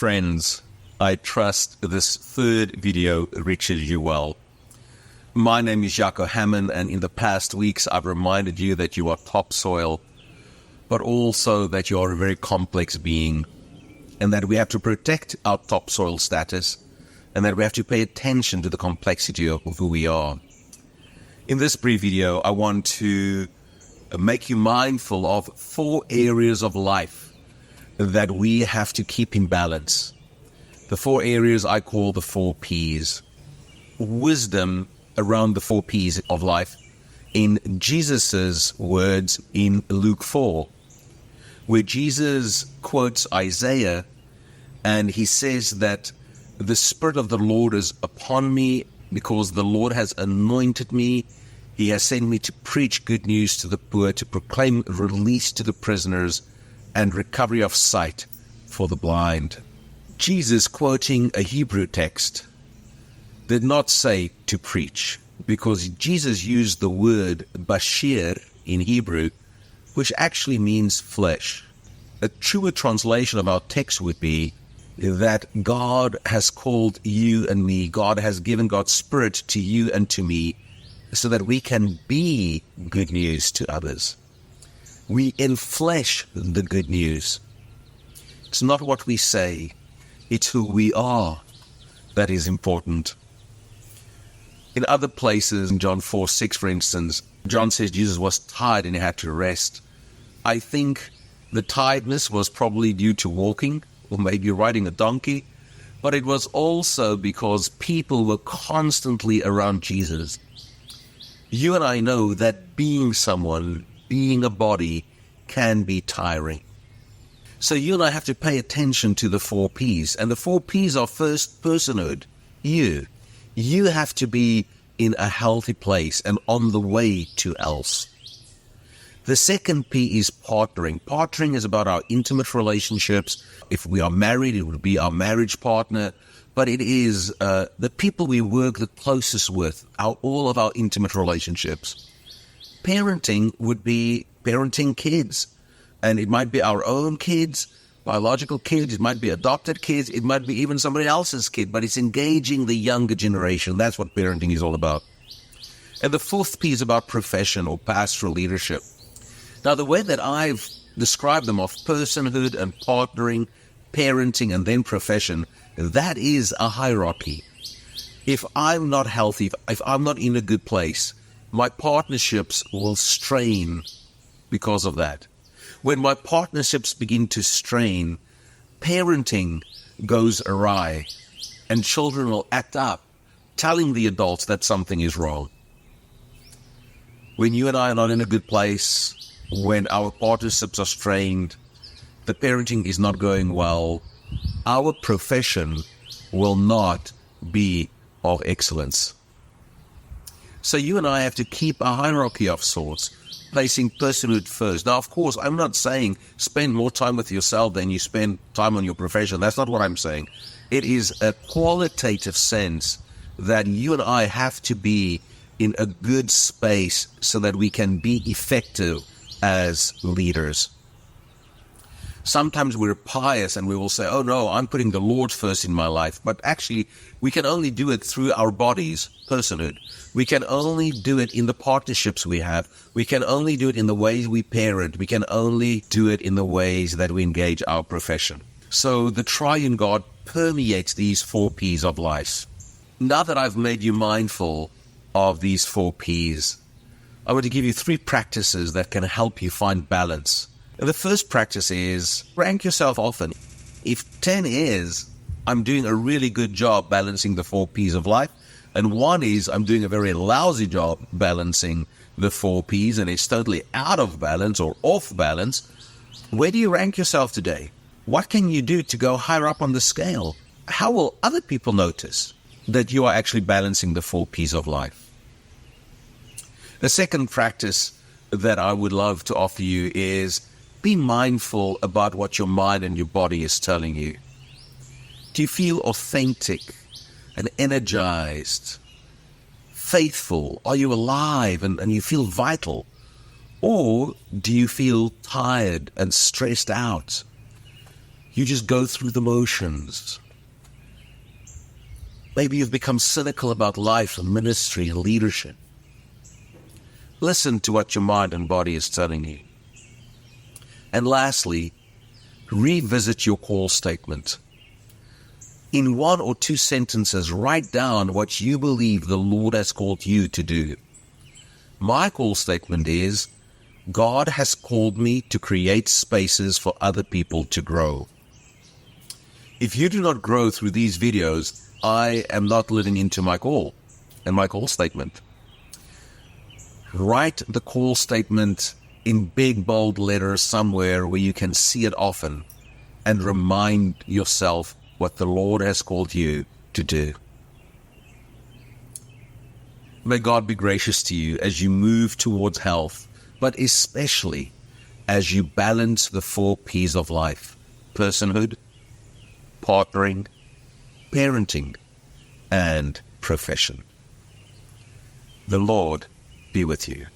friends, I trust this third video reaches you well. My name is Jaco Hamman, and in the past weeks I've reminded you that you are topsoil, but also that you are a very complex being, and that we have to protect our topsoil status, and that we have to pay attention to the complexity of who we are. In this brief video, I want to make you mindful of 4 areas of life that we have to keep in balance. The 4 areas I call the 4 Ps. Wisdom around the 4 Ps of life in Jesus's words in Luke 4, where Jesus quotes Isaiah, and he says that the Spirit of the Lord is upon me because the Lord has anointed me. He has sent me to preach good news to the poor, to proclaim release to the prisoners, and recovery of sight for the blind. Jesus, quoting a Hebrew text, did not say to preach, because Jesus used the word bashir in Hebrew, which actually means flesh. A truer translation of our text would be that God has called you and me, God has given God's Spirit to you and to me, so that we can be good news to others. We enflesh the good news. It's not what we say, it's who we are that is important. In other places, in John 4:6, for instance, John says Jesus was tired and he had to rest. I think the tiredness was probably due to walking, or maybe riding a donkey, but it was also because people were constantly around Jesus. You and I know that being someone, being a body, can be tiring. So you and I have to pay attention to the 4 Ps. And the 4 Ps are first, personhood. You. You have to be in a healthy place and on the way to else. The second P is partnering. Partnering is about our intimate relationships. If we are married, it would be our marriage partner. But it is the people we work the closest with, all of our intimate relationships. Parenting would be parenting kids. And it might be our own kids, biological kids, it might be adopted kids, it might be even somebody else's kid, but it's engaging the younger generation. That's what parenting is all about. And the 4th P is about profession or pastoral leadership. Now, the way that I've described them of personhood and partnering, parenting, and then profession, that is a hierarchy. If I'm not healthy, if I'm not in a good place, my partnerships will strain because of that. When my partnerships begin to strain, parenting goes awry, and children will act up, telling the adults that something is wrong. When you and I are not in a good place, when our partnerships are strained, the parenting is not going well, our profession will not be of excellence. So you and I have to keep a hierarchy of sorts, placing personhood first. Now, of course, I'm not saying spend more time with yourself than you spend time on your profession. That's not what I'm saying. It is a qualitative sense that you and I have to be in a good space so that we can be effective as leaders. Sometimes we're pious and we will say, oh no, I'm putting the Lord first in my life. But actually, we can only do it through our bodies, personhood. We can only do it in the partnerships we have. We can only do it in the ways we parent. We can only do it in the ways that we engage our profession. So the triune God permeates these 4 Ps of life. Now that I've made you mindful of these 4 Ps, I want to give you 3 practices that can help you find balance. And the first practice is rank yourself often. If 10 is, I'm doing a really good job balancing the 4 Ps of life, and 1 is, I'm doing a very lousy job balancing the 4 Ps, and it's totally out of balance or off balance, where do you rank yourself today? What can you do to go higher up on the scale? How will other people notice that you are actually balancing the 4 Ps of life? The second practice that I would love to offer you is be mindful about what your mind and your body is telling you. Do you feel authentic and energized, faithful? Are you alive and you feel vital? Or do you feel tired and stressed out? You just go through the motions. Maybe you've become cynical about life and ministry and leadership. Listen to what your mind and body is telling you. And lastly, revisit your call statement. In 1 or 2 sentences, write down what you believe the Lord has called you to do. My call statement is, God has called me to create spaces for other people to grow. If you do not grow through these videos, I am not living into my call and my call statement. Write the call statement in big, bold letters somewhere where you can see it often and remind yourself what the Lord has called you to do. May God be gracious to you as you move towards health, but especially as you balance the 4 P's of life: personhood, partnering, parenting, and profession. The Lord be with you.